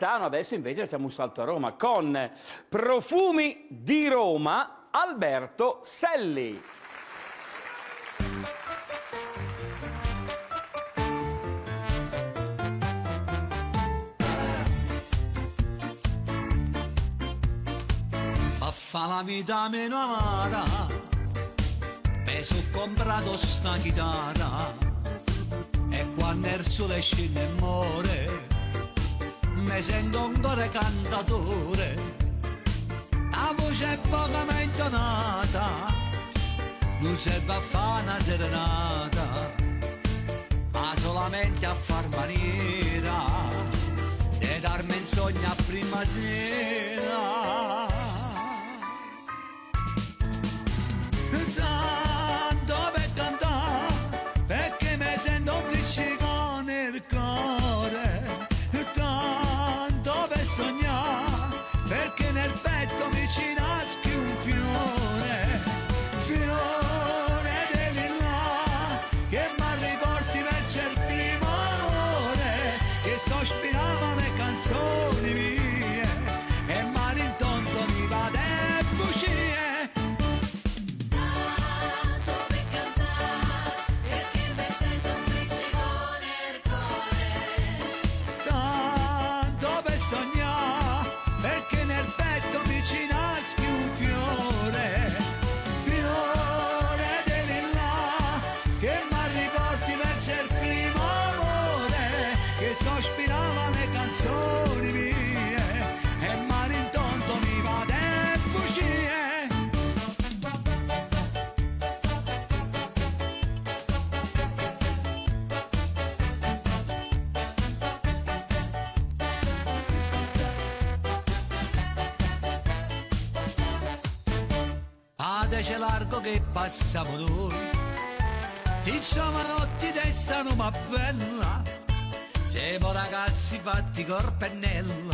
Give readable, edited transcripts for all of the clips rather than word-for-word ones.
Adesso invece facciamo un salto a Roma con Profumi di Roma, Alberto Selli. A fa la vita meno amata, mi sono comprato sta chitarra e quando il sole scende e muore mi sento ancora cantatore, la voce è poca ma intonata, non serve a fare una serenata, ma solamente a far maniera e darmi in sogno a prima sera. Tanto per cantare, perché mi sento un friccico nel cuore, tanto per sognare, perché nel petto mi ci nasce un fiore, fiore di lilla, che mi riporti verso il primo amore, che sto ispirando le canzoni mie, e mani in tonto mi va de bugie. Perché nel petto mi ci nasce un fiore, fiore di lilla, che mi riporti verso il primo amore, che sto ispirando le canzoni mie, e mani in tonto mi va de bugie. C'è largo che passiamo noi, si giovanotti testano ma bella, siamo ragazzi fatti col pennello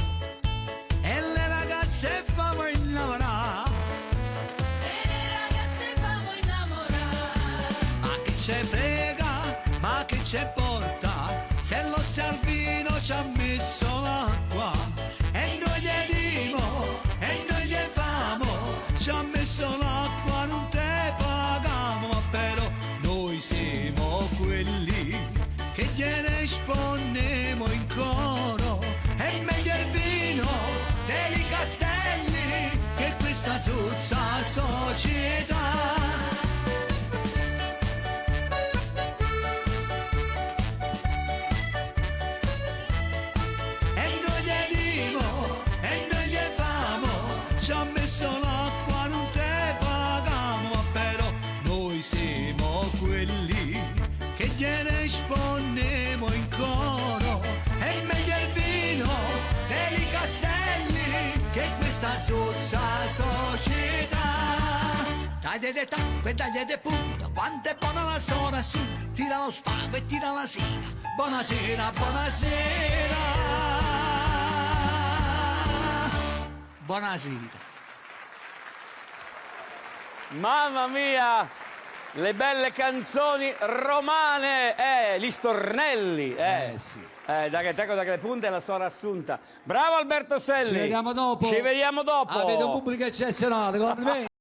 e le ragazze famo innamorare, ma che c'è frega, ma che c'è porta, se lo Salvino ci ha messo l'acqua e noi gli dimo e noi gli famo, ci ha messo l'acqua, non te pagamo, ma però noi siamo quelli che gliene rispondiamo in coro, è meglio il vino dei castelli che questa tutta società. Ci ha messo l'acqua, non te pagamo, ma però noi siamo quelli che gliene rispondiamo in coro, è meglio il vino dei castelli che questa zozza società. Dai de tappe, dai de punta, quanto è buona la sora su, tira lo spago e tira la sera, buonasera, buonasera. Buonasera. Mamma mia, le belle canzoni romane, gli stornelli, Sì. da che le punte la sua assunta. Bravo Alberto Selli. Ci vediamo dopo. Ci vediamo dopo. Avete un pubblico eccezionale, complimenti.